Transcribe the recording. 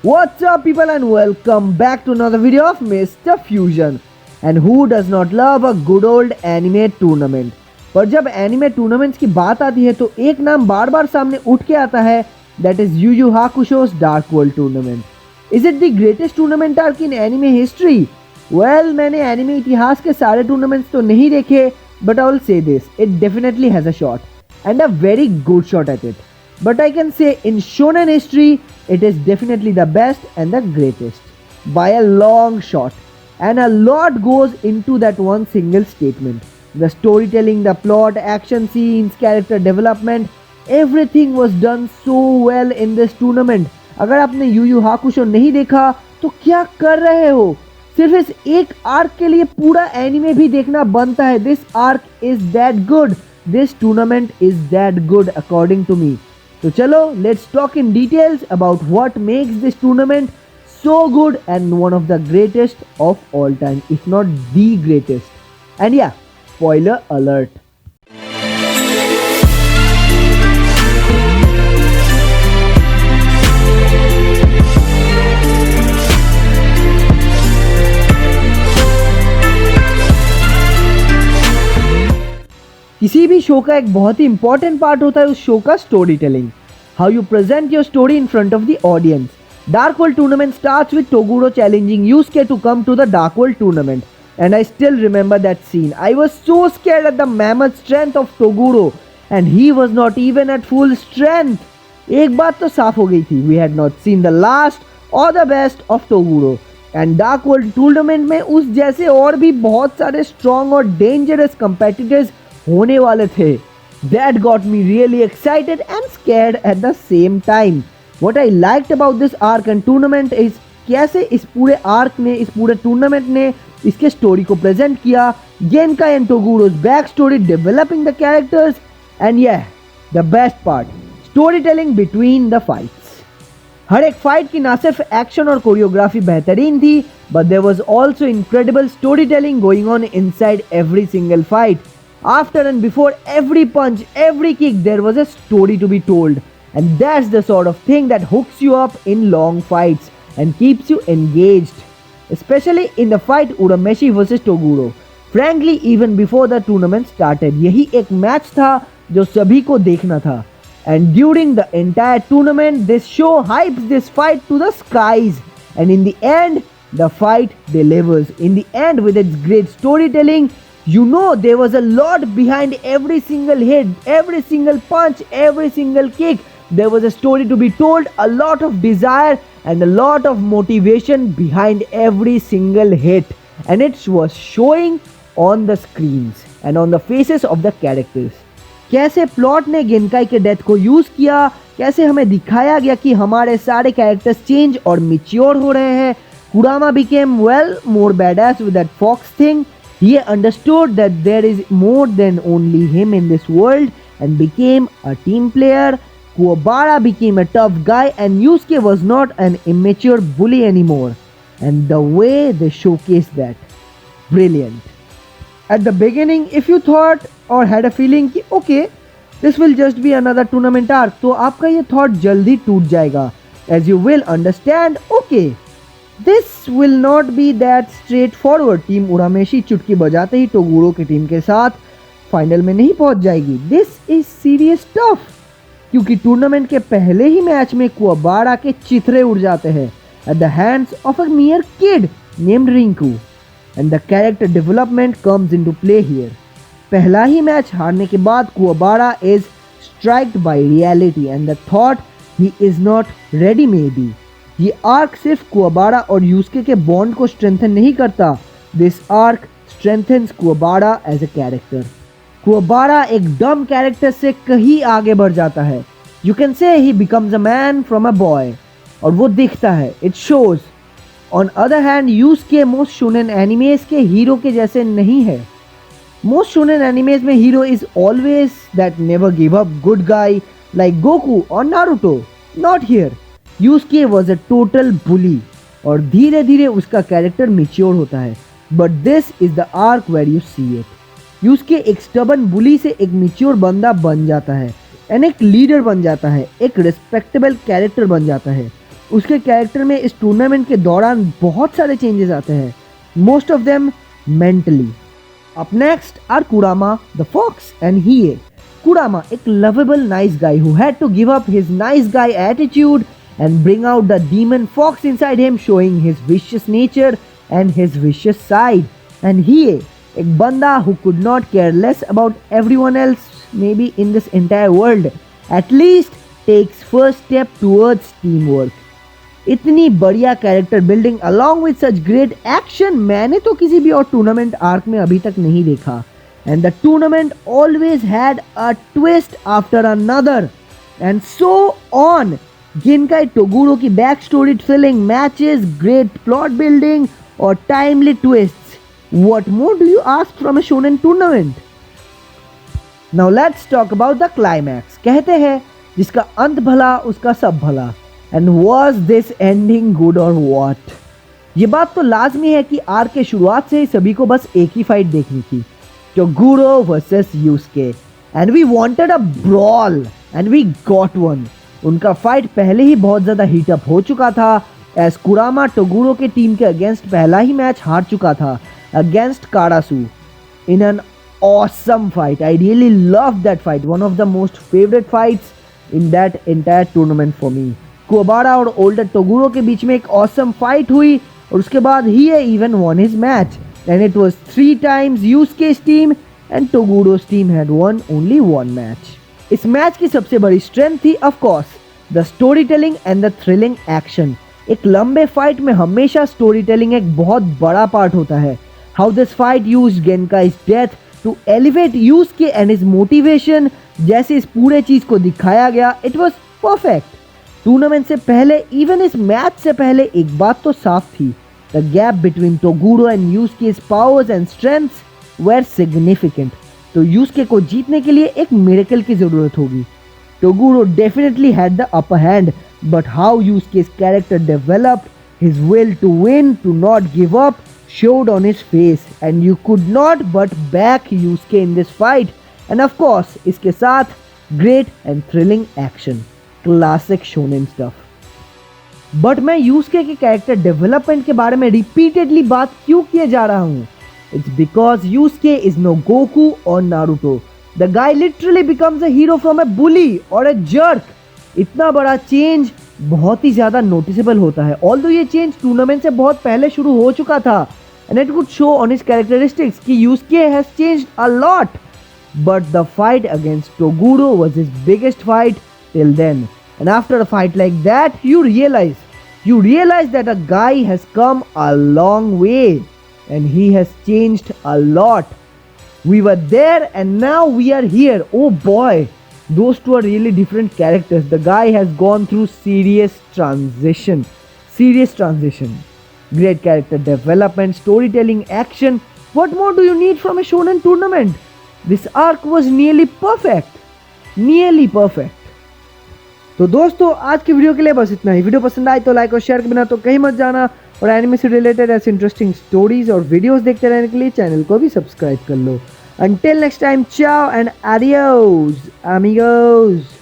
What's up people and welcome back to another video of Mr. Fusion. And who does not love a good old anime tournament? पर जब anime tournaments की बात आती है तो एक नाम बार बार सामने उठ के आता है, that is Yu Yu Hakusho's Dark World Tournament. Is it the greatest tournament arc in anime history? Well, मैंने एनिमे इतिहास के सारे टूर्नामेंट्स तो नहीं देखे, but I will say this, it definitely has a shot and a very good shot at it. But I can say in shonen history, it is definitely the best and the greatest by a long shot. And a lot goes into that one single statement. The storytelling, the plot, action scenes, character development, everything was done so well in this tournament. अगर आपने Yu Yu Hakusho नहीं देखा तो क्या कर रहे हो? सिर्फ इस एक आर्क के लिए पूरा एनिमे भी देखना बनता है. This arc is that good. This tournament is that good according to me. तो चलो, let's talk in details about what makes this tournament so good and one of the greatest of all time, if not the greatest. And yeah, spoiler alert. किसी भी show का एक बहुत ही important part होता है उस शो का story telling. How you present your story in front of the audience. Dark World Tournament starts with Toguro challenging Yusuke to come to the Dark World Tournament. And I still remember that scene. I was so scared at the mammoth strength of Toguro. And he was not even at full strength. एक बात तो साफ हो गई थी. We had not seen the last or the best of Toguro. And Dark World Tournament में उस जैसे और भी बहुत सारे strong और dangerous competitors होने वाले थे. That got me really excited and scared at the same time. What I liked about this arc and tournament is कैसे इस पूरे आर्क ने, इस पूरे टूर्नामेंट ने इसके स्टोरी को प्रेजेंट किया. Genkai and Toguro's back story, developing the characters, and yeah, the best part, storytelling between the fights. हर एक फाइट की ना सिर्फ एक्शन और कोरियोग्राफी बेहतरीन थी, but there was also incredible storytelling going on inside every single fight. After and before every punch, every kick, there was a story to be told. And that's the sort of thing that hooks you up in long fights and keeps you engaged. Especially in the fight Urameshi vs Toguro. Frankly, even before the tournament started, यही एक match था जो सभी को देखना था. And during the entire tournament, this show hypes this fight to the skies. And in the end, the fight delivers. In the end, with its great storytelling, you know there was a lot behind every single hit, every single punch, every single kick. There was a story to be told, a lot of desire and a lot of motivation behind every single hit. And it was showing on the screens and on the faces of the characters. कैसे plot ने गेनकाई के death को use किया, कैसे हमें दिखाया गया कि हमारे सारे कैरेक्टर्स चेंज और मैच्योर हो रहे हैं. कुरामा became well more badass with that fox thing. He understood that there is more than only him in this world and became a team player. Kuwabara became a tough guy and Yusuke was not an immature bully anymore. And the way they showcased that, brilliant. At the beginning, if you thought or had a feeling कि okay, this will just be another tournament arc, तो आपका ये thought जल्दी टूट जाएगा. As you will understand, okay, this will not be that straightforward. Team Urameshi चुटकी बजाते ही टोगुरो की टीम के साथ फाइनल में नहीं पहुंच जाएगी. This is serious stuff. क्योंकि टूर्नामेंट के पहले ही मैच में कुवाबारा के चिथरे उड़ जाते हैं at the hands of a mere kid named Rinku. And the character development comes into play here. पहला ही मैच हारने के बाद कुवाबारा is struck by reality and the thought he is not ready maybe. ये आर्क सिर्फ कुवाबारा और यूस्के के bond को strengthen नहीं करता. This arc strengthens Kuwabara as a character. Kuwabara एक डम कैरेक्टर से कहीं आगे बढ़ जाता है. You can say he becomes a man from a boy. और वो दिखता है, it shows. On other hand, Yusuke most shonen animes के हीरो के जैसे नहीं है. मोस्ट शोनेन एनिमेज में hero is always that never give up good guy like Goku और Naruto. Not here. Yusuke was a total bully और धीरे धीरे उसका कैरेक्टर मैच्योर होता है. But this is the arc where you see it. यूस्के एक stubborn बुली से एक मैच्योर बंदा बन जाता है एंड एक लीडर बन जाता है, एक रिस्पेक्टेबल कैरेक्टर बन जाता है. उसके कैरेक्टर में इस टूर्नामेंट के दौरान बहुत सारे चेंजेस आते हैं, most of them mentally. Up next are Kurama the fox and Hiei. Kurama, एक lovable nice guy who had to give up his nice guy attitude and bring out the demon fox inside him, showing his vicious nature and his vicious side. And Hiei, एक बंदा who could not care less about everyone else maybe in this entire world, at least takes first step towards teamwork. इतनी बढ़िया character building along with such great action मैंने तो किसी भी और tournament arc में अभी तक नहीं देखा। And the tournament always had a twist after another and so on. Genkai Toguro की back story thrilling matches, great plot building और timely twists. What more do you ask from a shonen tournament? Now let's talk about the climax. कहते हैं जिसका अंत भला उसका सब भला. And was this ending good or what? ये बात तो लाजमी है कि आर्क के शुरुआत से ही सभी को बस एक ही फाइट देखनी थी, Toguro versus Yusuke, and we wanted a brawl and we got one. उनका फाइट पहले ही बहुत ज़्यादा हीट अप हो चुका था, एज कुरामा टोगुरो के टीम के अगेंस्ट पहला ही मैच हार चुका था against Karasu in an awesome fight. I really love that fight, one of the most favourite fights in that entire tournament for me. Kuwabara और ओल्डर टोगुरो के बीच में एक ऑसम फाइट हुई और उसके बाद ही even won his match. And it was 3 times Yusuke's team and Toguro's team had won only one match. इस match की सबसे बड़ी स्ट्रेंथ थी of course the storytelling and the thrilling action. एक लंबे फाइट में हमेशा स्टोरी टेलिंग एक बहुत बड़ा पार्ट होता है. How this fight used Genkai's death to elevate Yusuke and his motivation, जैसे इस पूरे चीज को दिखाया गया, it was perfect. टूर्नामेंट से पहले, इवन इस मैच से पहले, एक बात तो साफ थी, the gap between Toguro and Yusuke's powers and strengths were significant. तो Yusuke को जीतने के लिए एक मिरेकल की जरूरत होगी. Toguro definitely had the upper hand, but how Yusuke's character developed, his will to win, to not give up, showed on his face, and you could not but back Yusuke in this fight. And of course, इसके साथ great and thrilling action, classic shonen stuff. But मैं यूसुके के character development के बारे में repeatedly बात क्यों किए जा रहा हूँ? It's because Yusuke is no Goku और Naruto. The guy literally becomes a hero from a bully और अ जर्क. इतना बड़ा चेंज बहुत ही ज्यादा नोटिसेबल होता है. ऑल्दो ये चेंज टूर्नामेंट से बहुत पहले शुरू हो चुका था and it could show on his characteristics कि Yusuke has changed a lot. But the fight against Toguro was his biggest fight till then. And after a fight like that, you realize that a guy has come a long way and he has changed a lot. We were there and now we are here. Oh boy, those two are really different characters. The guy has gone through serious transition. Great character development, storytelling, action. What more do you need from a shonen tournament? This arc was nearly perfect. तो दोस्तों आज की video के लिए बस इतना ही. Video पसंद आए तो लाइक और शेयर के बिना तो कहीं मत जाना, और एनिमे से रिलेटेड ऐसे इंटरेस्टिंग स्टोरीज और वीडियोस देखते रहने के लिए चैनल को भी सब्सक्राइब कर लो. अंटिल नेक्स्ट टाइम, चाओ एंड एडियोस अमीगोस.